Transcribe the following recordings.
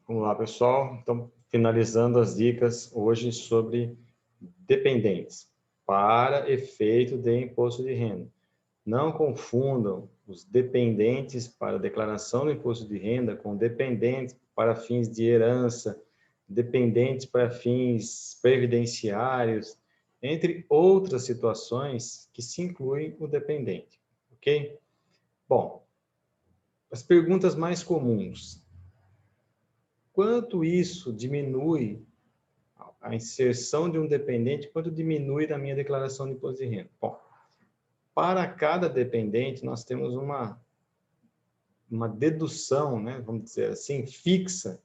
Vamos lá, pessoal. Então, finalizando as dicas hoje sobre dependentes para efeito de imposto de renda. Não confundam os dependentes para declaração do imposto de renda com dependentes para fins de herança, dependentes para fins previdenciários, entre outras situações que se incluem o dependente, ok? Bom, as perguntas mais comuns. Quanto isso diminui a inserção de um dependente, quanto diminui na minha declaração de imposto de renda? Bom, para cada dependente, nós temos uma dedução, né, vamos dizer assim, fixa,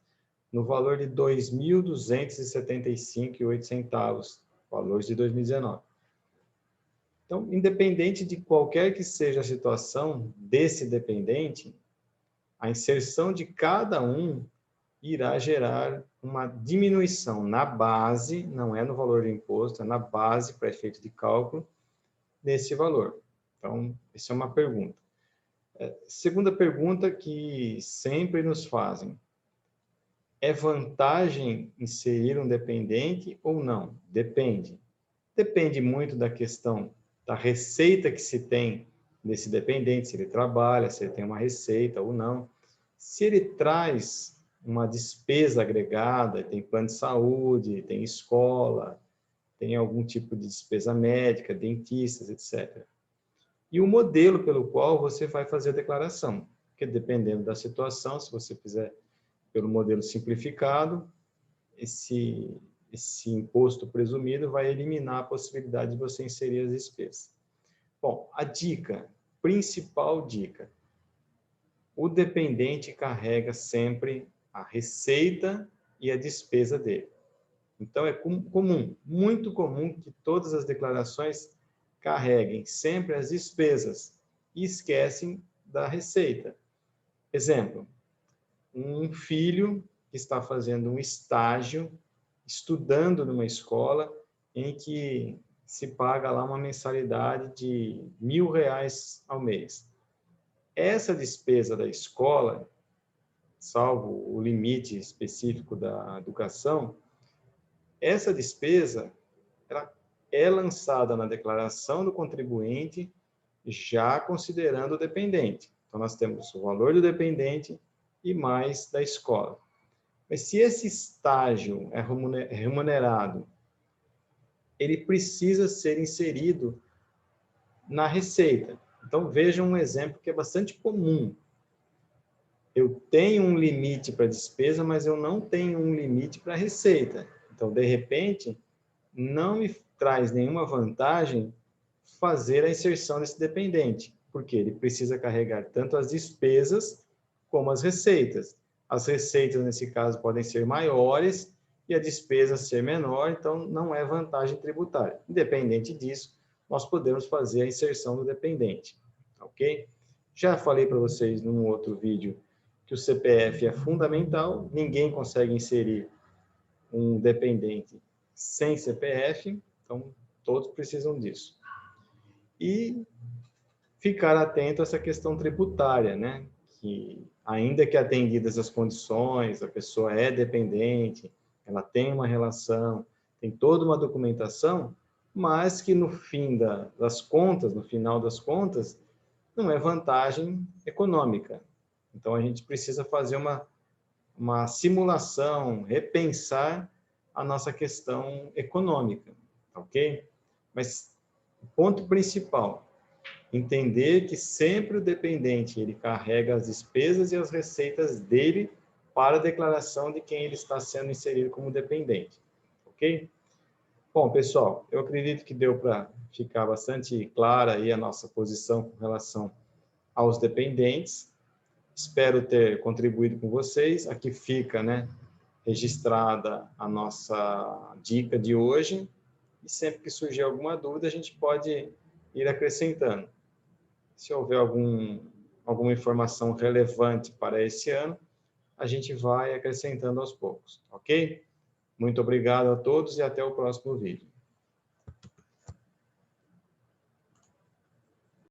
no valor de R$ 2.275,08, valores de 2019. Então, independente de qualquer que seja a situação desse dependente, a inserção de cada um irá gerar uma diminuição na base, não é no valor do imposto, é na base para efeito de cálculo, desse valor. Então, essa é uma pergunta. Segunda pergunta que sempre nos fazem. É vantagem inserir um dependente ou não? Depende. Depende muito da questão da receita que se tem desse dependente, se ele trabalha, se ele tem uma receita ou não. Se ele traz uma despesa agregada, tem plano de saúde, tem escola, tem algum tipo de despesa médica, dentistas, etc. E o modelo pelo qual você vai fazer a declaração, porque dependendo da situação, se você fizer pelo modelo simplificado, esse imposto presumido vai eliminar a possibilidade de você inserir as despesas. Bom, a dica, principal dica, o dependente carrega sempre a receita e a despesa dele. Então, é comum, muito comum que todas as declarações carreguem sempre as despesas e esquecem da receita. Exemplo, um filho que está fazendo um estágio, estudando numa escola em que se paga lá uma mensalidade de R$ 1.000 ao mês. Essa despesa da escola, salvo o limite específico da educação, essa despesa ela é lançada na declaração do contribuinte já considerando o dependente. Então, nós temos o valor do dependente e mais da escola. Mas se esse estágio é remunerado, ele precisa ser inserido na receita. Então, veja um exemplo que é bastante comum. Eu tenho um limite para despesa, mas eu não tenho um limite para receita. Então, de repente, não me traz nenhuma vantagem fazer a inserção desse dependente, porque ele precisa carregar tanto as despesas como as receitas. As receitas, nesse caso, podem ser maiores e a despesa ser menor, então não é vantagem tributária. Independente disso, nós podemos fazer a inserção do dependente, ok? Já falei para vocês num outro vídeo que o CPF é fundamental, ninguém consegue inserir um dependente sem CPF, então todos precisam disso. E ficar atento a essa questão tributária, né? Que ainda que atendidas as condições, a pessoa é dependente, ela tem uma relação, tem toda uma documentação, mas que no fim das contas, no final das contas, não é vantagem econômica. Então, a gente precisa fazer uma simulação, repensar a nossa questão econômica, ok? Mas o ponto principal, entender que sempre o dependente ele carrega as despesas e as receitas dele para a declaração de quem ele está sendo inserido como dependente, ok? Bom, pessoal, eu acredito que deu para ficar bastante clara aí a nossa posição com relação aos dependentes. Espero ter contribuído com vocês. Aqui fica, né, registrada a nossa dica de hoje. E sempre que surgir alguma dúvida, a gente pode ir acrescentando. Se houver alguma informação relevante para esse ano, a gente vai acrescentando aos poucos, ok? Muito obrigado a todos e até o próximo vídeo.